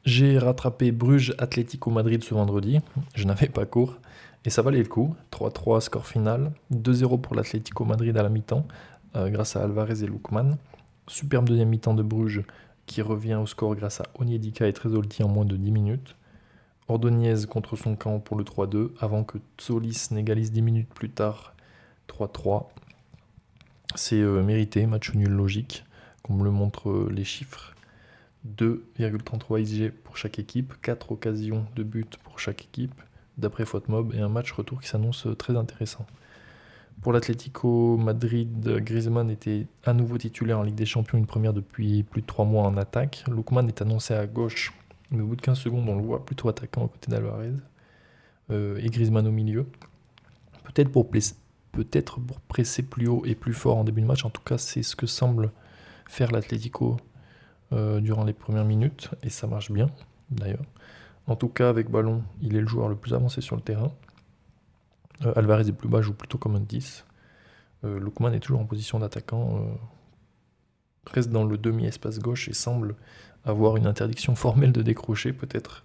J'ai rattrapé Bruges Atlético Madrid ce vendredi. Je n'avais pas cours. Et ça valait le coup. 3-3 score final. 2-0 pour l'Atlético Madrid à la mi-temps, grâce à Alvarez et Lookman. Superbe deuxième mi-temps de Bruges qui revient au score grâce à Onyedika et Tresolti en moins de 10 minutes. Ordonez contre son camp pour le 3-2 avant que Tsolis n'égalise 10 minutes plus tard 3-3. C'est mérité, match nul logique, comme le montrent les chiffres. 2,33 XG pour chaque équipe, 4 occasions de but pour chaque équipe, d'après FootMob, et un match retour qui s'annonce très intéressant. Pour l'Atlético Madrid, Griezmann était à nouveau titulaire en Ligue des Champions, une première depuis plus de 3 mois en attaque. Lookman est annoncé à gauche, mais au bout de 15 secondes, on le voit plutôt attaquant à côté d'Alvarez. Et Griezmann au milieu. Peut-être pour presser plus haut et plus fort en début de match, en tout cas c'est ce que semble faire l'Atlético durant les premières minutes, et ça marche bien d'ailleurs. En tout cas, avec ballon, il est le joueur le plus avancé sur le terrain. Alvarez est plus bas, joue plutôt comme un 10. Lookman est toujours en position d'attaquant, reste dans le demi-espace gauche et semble avoir une interdiction formelle de décrocher, peut-être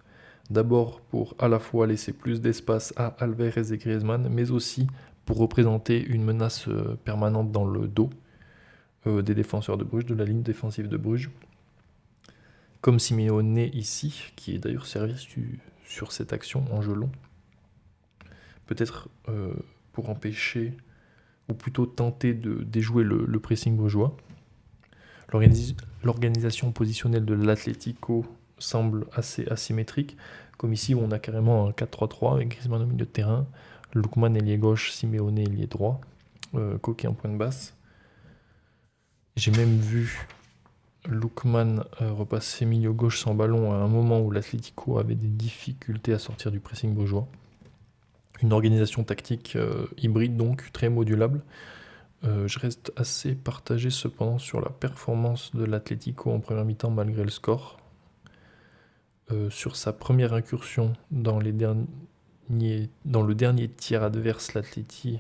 d'abord pour à la fois laisser plus d'espace à Alvarez et Griezmann, mais aussi pour représenter une menace permanente dans le dos des défenseurs de Bruges, de la ligne défensive de Bruges. Comme Simeone ici, qui est d'ailleurs servi sur cette action en jeu long. Peut-être pour empêcher, ou plutôt tenter de déjouer le pressing brugeois. L'organisation positionnelle de l'Atlético semble assez asymétrique, comme ici où on a carrément un 4-3-3 avec Griezmann au milieu de terrain, Lookman ailier gauche, Simeone ailier droit, Koké en point de basse. J'ai même vu Lookman repasser milieu gauche sans ballon à un moment où l'Atlético avait des difficultés à sortir du pressing brugeois. Une organisation tactique hybride donc, très modulable. Je reste assez partagé cependant sur la performance de l'Atlético en première mi-temps malgré le score. Sur sa première incursion dans le dernier tiers adverse, l'Atleti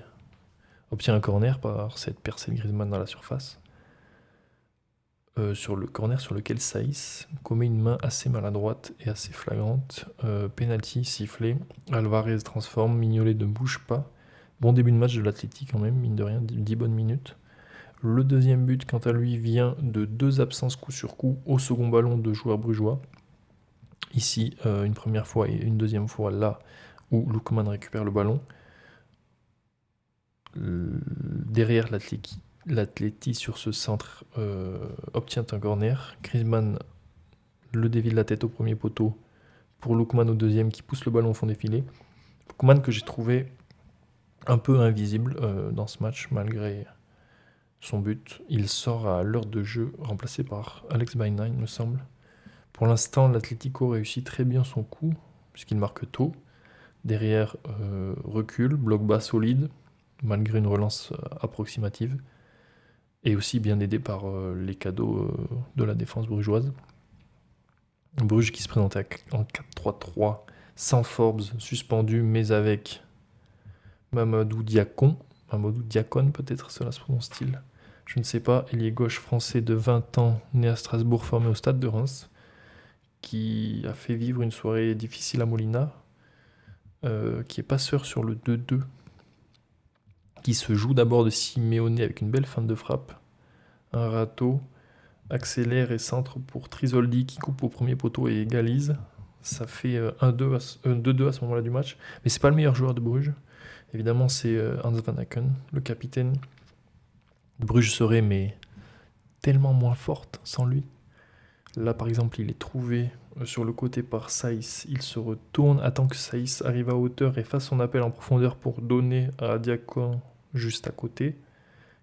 obtient un corner par cette percée de Griezmann dans la surface. Sur le corner sur lequel Saïs commet une main assez maladroite et assez flagrante. Penalty sifflé, Alvarez transforme, Mignolet ne bouge pas. Bon début de match de l'Atleti quand même, mine de rien, 10 bonnes minutes. Le deuxième but, quant à lui, vient de 2 absences coup sur coup au second ballon de joueurs brugeois. Ici, une première fois et une deuxième fois là où Lookman récupère le ballon. Derrière l'Atleti sur ce centre obtient un corner. Griezmann le dévie de la tête au premier poteau pour Lookman au deuxième qui pousse le ballon au fond des filets. Lookman que j'ai trouvé un peu invisible dans ce match malgré son but. Il sort à l'heure de jeu remplacé par Alex Baina, il me semble. Pour l'instant, l'Atlético réussit très bien son coup puisqu'il marque tôt. Derrière, recule, bloc bas solide malgré une relance approximative. Et aussi bien aidé par les cadeaux de la défense brugeoise. Bruges qui se présentait en 4-3-3, sans Forbes suspendu, mais avec Mamadou Diacon peut-être, cela se prononce-t-il. Je ne sais pas, ailier gauche français de 20 ans, né à Strasbourg, formé au Stade de Reims, qui a fait vivre une soirée difficile à Molina, qui est passeur sur le 2-2, qui se joue d'abord de Simeone avec une belle fin de frappe, un râteau, accélère et centre pour Trisoldi qui coupe au premier poteau et égalise. Ça fait 2-2 à ce moment-là du match. Mais c'est pas le meilleur joueur de Bruges. Évidemment, c'est Hans Van Aken, le capitaine. Bruges serait mais tellement moins forte sans lui. Là, par exemple, il est trouvé sur le côté par Saïs. Il se retourne, attend que Saïs arrive à hauteur et fasse son appel en profondeur pour donner à Diacon juste à côté,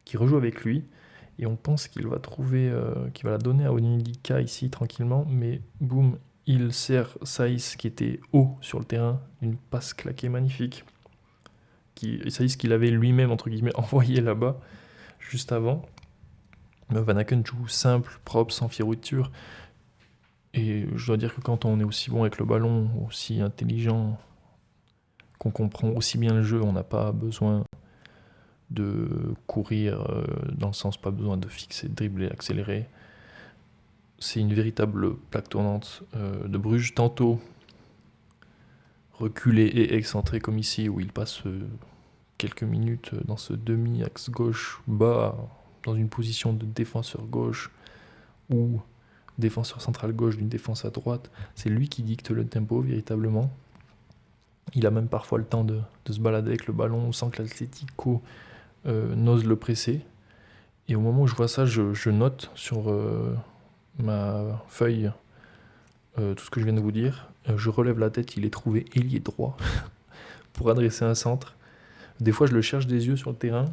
qui rejoue avec lui. Et on pense qu'il va qu'il va la donner à Onyedika ici tranquillement, mais boum, il sert Saïs qui était haut sur le terrain, une passe claquée magnifique. Saïs qu'il avait lui-même entre guillemets envoyé là-bas juste avant. Van Aken joue simple, propre, sans fioriture. Et je dois dire que quand on est aussi bon avec le ballon, aussi intelligent, qu'on comprend aussi bien le jeu, on n'a pas besoin de courir dans le sens, pas besoin de fixer, de dribbler, accélérer. c'est une véritable plaque tournante de Bruges, tantôt reculé et excentré comme ici, où il passe quelques minutes dans ce demi-axe gauche bas, dans une position de défenseur gauche ou défenseur central gauche d'une défense à droite. C'est lui qui dicte le tempo véritablement. Il a même parfois le temps de se balader avec le ballon sans que l'Atlético n'ose le presser. Et au moment où je vois ça, je note sur ma feuille tout ce que je viens de vous dire. Je relève la tête, il est trouvé ailier droit pour adresser un centre. Des fois, je le cherche des yeux sur le terrain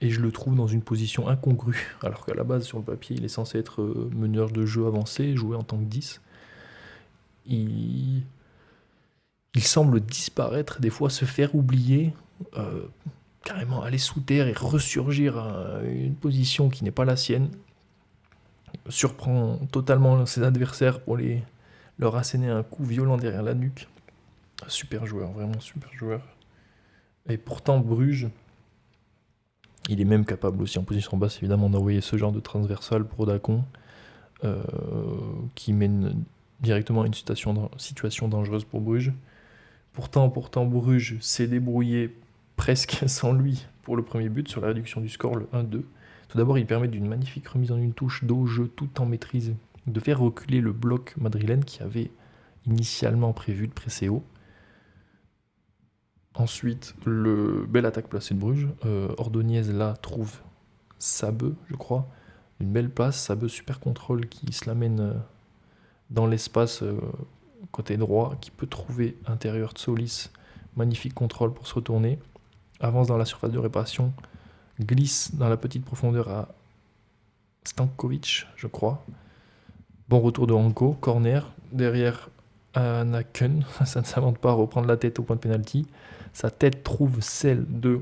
et je le trouve dans une position incongrue, alors qu'à la base, sur le papier, il est censé être meneur de jeu avancé, jouer en tant que 10. Il semble disparaître, des fois se faire oublier, carrément aller sous terre et ressurgir à une position qui n'est pas la sienne. Il surprend totalement ses adversaires pour leur asséner un coup violent derrière la nuque. Super joueur, vraiment super joueur. Et pourtant, Bruges, il est même capable aussi en position basse, évidemment, d'envoyer ce genre de transversal pour Dacon, qui mène directement à une situation dangereuse pour Bruges. Pourtant, Bruges s'est débrouillé presque sans lui pour le premier but sur la réduction du score, le 1-2. Tout d'abord, il permet d'une magnifique remise en une touche d'au jeu tout en maîtrise, de faire reculer le bloc madrilène qui avait initialement prévu de presser haut. Ensuite, le belle attaque placée de Bruges. Ordonez là trouve Sabeux, je crois. Une belle passe, Sabeux super contrôle qui se l'amène dans l'espace côté droit, qui peut trouver intérieur de Solis. Magnifique contrôle pour se retourner. Avance dans la surface de réparation. Glisse dans la petite profondeur à Stankovic, je crois. Bon retour de Hanko, corner. Derrière Anaken, ça ne s'invente pas, reprendre la tête au point de pénalty. Sa tête trouve celle de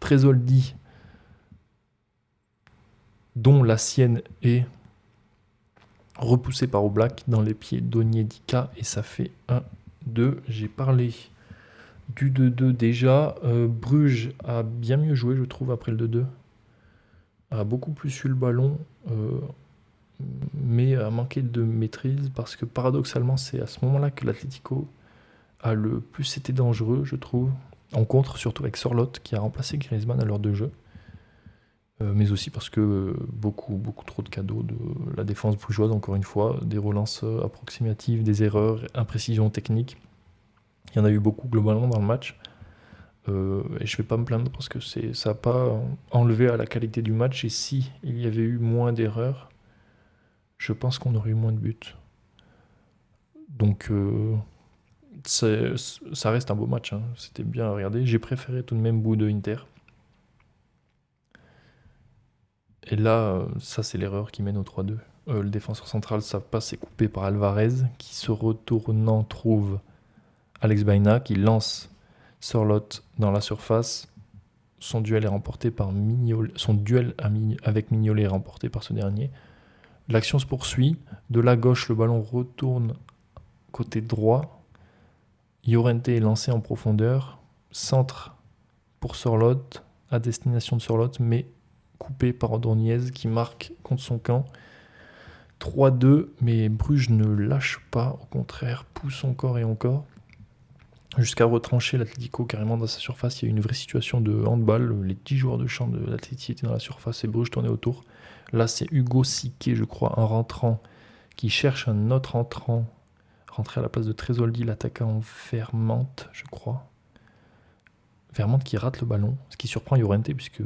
Tresoldi, dont la sienne est repoussée par Oblak dans les pieds d'Onyedika, et ça fait 1-2. J'ai parlé du 2-2 déjà. Bruges a bien mieux joué, je trouve, après le 2-2. A beaucoup plus eu le ballon, mais a manqué de maîtrise, parce que paradoxalement, c'est à ce moment-là que l'Atlético a le plus été dangereux, je trouve. En contre, surtout avec Sorloth, qui a remplacé Griezmann à l'heure de jeu. Mais aussi parce que beaucoup trop de cadeaux de la défense brugeoise, encore une fois, des relances approximatives, des erreurs, imprécisions techniques. Il y en a eu beaucoup globalement dans le match. Et je ne vais pas me plaindre parce que ça n'a pas enlevé à la qualité du match. Et si il y avait eu moins d'erreurs, je pense qu'on aurait eu moins de buts. Donc ça reste un beau match, hein. C'était bien à regarder. J'ai préféré tout de même Boud de Inter. Et là, ça c'est l'erreur qui mène au 3-2. Le défenseur central, sa passe est coupée par Alvarez, qui se retournant trouve Alex Baina, qui lance Sorloth dans la surface. Son duel est remporté par Mignolet. Son duel avec Mignolet est remporté par ce dernier. L'action se poursuit. De la gauche, le ballon retourne côté droit. Llorente est lancé en profondeur. Centre pour Sorloth, à destination de Sorloth, mais coupé par Ordonez qui marque contre son camp. 3-2, mais Bruges ne lâche pas, au contraire, pousse encore et encore, jusqu'à retrancher l'Atlético carrément dans sa surface. Il y a eu une vraie situation de handball. Les 10 joueurs de champ de l'Atlético étaient dans la surface et Bruges tournait autour. Là, c'est Hugo Siquet, je crois, un rentrant, qui cherche un autre entrant, rentré à la place de Tresoldi, l'attaquant Vermante, je crois. Vermante qui rate le ballon, ce qui surprend Llorente, puisque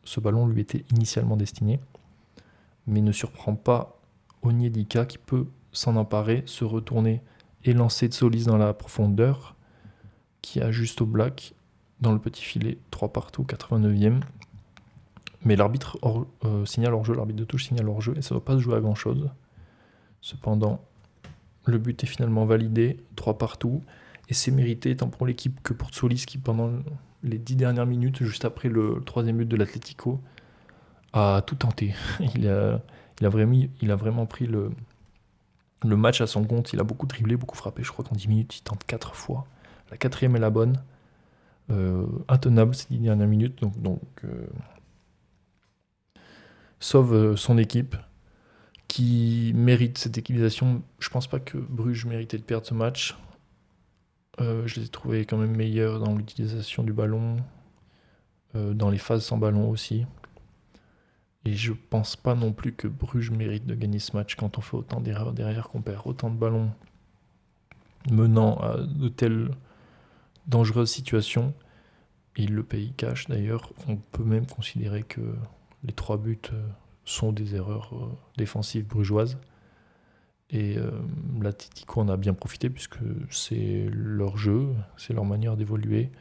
ce ballon lui était initialement destiné, mais ne surprend pas Onyedika qui peut s'en emparer, se retourner et lancer Solis dans la profondeur, qui ajuste au Black dans le petit filet, 3 partout, 89e. Mais l'arbitre signale hors-jeu, l'arbitre de touche signale hors-jeu, et ça ne va pas se jouer à grand-chose. Cependant, le but est finalement validé, 3 partout, et c'est mérité tant pour l'équipe que pour Solis qui, pendant les 10 dernières minutes, juste après le 3e but de l'Atlético, a tout tenté. Il a vraiment pris le match à son compte. Il a beaucoup dribblé, beaucoup frappé. Je crois qu'en 10 minutes, il tente 4 fois. La 4e est la bonne. Intenable ces 10 dernières minutes. Donc sauve son équipe, qui mérite cette égalisation. Je pense pas que Bruges méritait de perdre ce match. Je les ai trouvés quand même meilleurs dans l'utilisation du ballon, dans les phases sans ballon aussi. Et je pense pas non plus que Bruges mérite de gagner ce match quand on fait autant d'erreurs derrière, qu'on perd autant de ballons menant à de telles dangereuses situations. Et il le paye cash d'ailleurs. On peut même considérer que les 3 buts sont des erreurs défensives brugeoises. Et l'Atlético en a bien profité puisque c'est leur jeu, c'est leur manière d'évoluer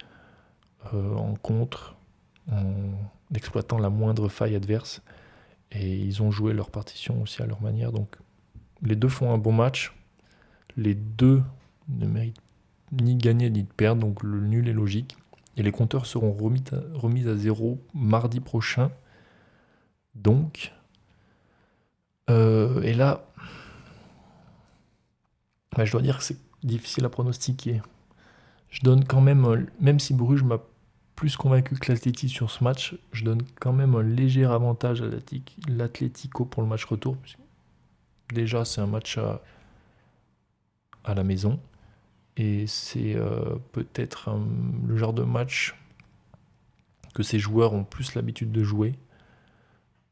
en contre, en exploitant la moindre faille adverse. Et ils ont joué leur partition aussi à leur manière. Donc les deux font un bon match. Les deux ne méritent ni de gagner ni de perdre, donc le nul est logique. Et les compteurs seront remis à zéro mardi prochain. Donc, et là, je dois dire que c'est difficile à pronostiquer. Je donne quand même si Bruges m'a plus convaincu que l'Atleti sur ce match, je donne quand même un léger avantage à l'Atlético pour le match retour. Déjà, c'est un match à la maison. Et c'est peut-être le genre de match que ces joueurs ont plus l'habitude de jouer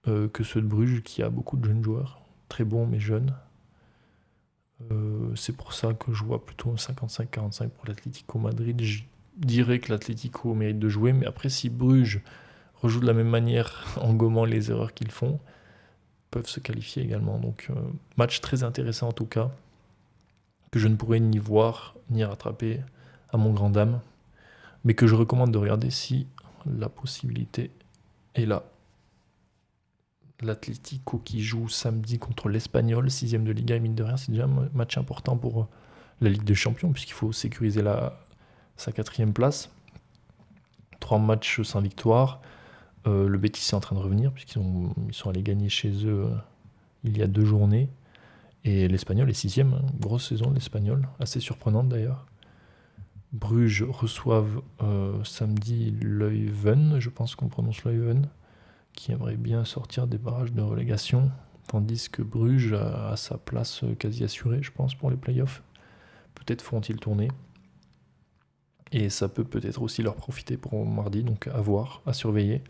que ceux de Bruges, qui a beaucoup de jeunes joueurs, très bons mais jeunes. C'est pour ça que je vois plutôt un 55-45 pour l'Atlético Madrid. Je dirais que l'Atlético mérite de jouer, mais après, si Bruges rejoue de la même manière en gommant les erreurs qu'ils font, peuvent se qualifier également. Donc, match très intéressant en tout cas, que je ne pourrais ni voir ni rattraper à mon grand dam, mais que je recommande de regarder si la possibilité est là. L'Atlético qui joue samedi contre l'Espagnol, 6ème de Liga, et mine de rien, c'est déjà un match important pour la Ligue des Champions, puisqu'il faut sécuriser sa 4ème place. 3 matchs sans victoire. Le Betis est en train de revenir, puisqu'ils sont allés gagner chez eux il y a 2 journées. Et l'Espagnol est 6ème, hein. Grosse saison de l'Espagnol, assez surprenante d'ailleurs. Bruges reçoivent samedi Leuven, je pense qu'on prononce Leuven, qui aimerait bien sortir des barrages de relégation, tandis que Bruges a sa place quasi assurée, je pense, pour les playoffs. Peut-être feront-ils tourner. Et ça peut peut-être aussi leur profiter pour mardi, donc à voir, à surveiller.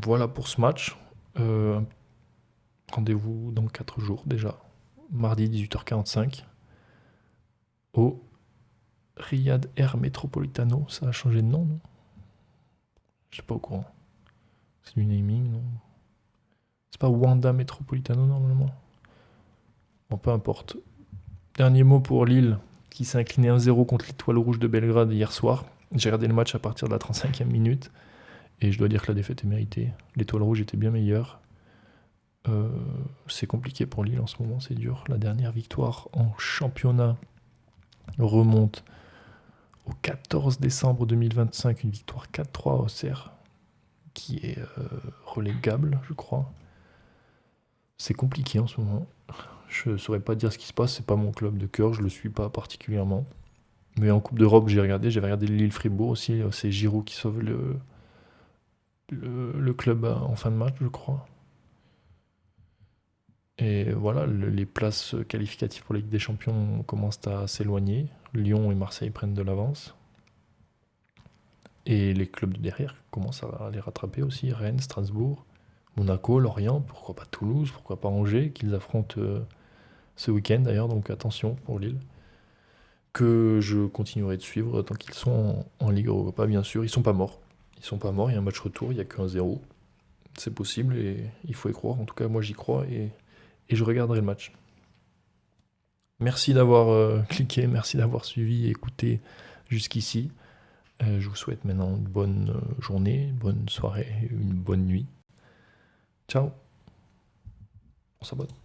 Voilà pour ce match. Rendez-vous dans 4 jours déjà. Mardi 18h45 au Riyad Air Metropolitano. Ça a changé de nom, non? Je suis pas au courant. C'est du naming, non? C'est pas Wanda Metropolitano normalement? Bon, peu importe. Dernier mot pour Lille, qui s'est incliné 1-0 contre l'Étoile Rouge de Belgrade hier soir. J'ai regardé le match à partir de la 35e minute, et je dois dire que la défaite est méritée. L'Étoile Rouge était bien meilleure. C'est compliqué pour Lille en ce moment, c'est dur. La dernière victoire en championnat remonte au 14 décembre 2025, une victoire 4-3 à Auxerre, qui est relégable, je crois. C'est compliqué en ce moment. Je ne saurais pas dire ce qui se passe, c'est pas mon club de cœur, je le suis pas particulièrement. Mais en Coupe d'Europe, j'avais regardé Lille-Fribourg aussi, c'est Giroud qui sauve le club en fin de match, je crois. Et voilà, les places qualificatives pour la Ligue des Champions commencent à s'éloigner. Lyon et Marseille prennent de l'avance. Et les clubs de derrière commencent à les rattraper aussi. Rennes, Strasbourg, Monaco, Lorient, pourquoi pas Toulouse, pourquoi pas Angers, qu'ils affrontent ce week-end d'ailleurs, donc attention pour Lille. Que je continuerai de suivre tant qu'ils sont en Ligue Europa, bien sûr. Ils sont pas morts. Ils sont pas morts, il y a un match retour, il n'y a qu'un 0. C'est possible et il faut y croire. En tout cas, moi j'y crois et je regarderai le match. Merci d'avoir cliqué, merci d'avoir suivi et écouté jusqu'ici. Je vous souhaite maintenant une bonne journée, une bonne soirée, une bonne nuit. Ciao. On s'abonne.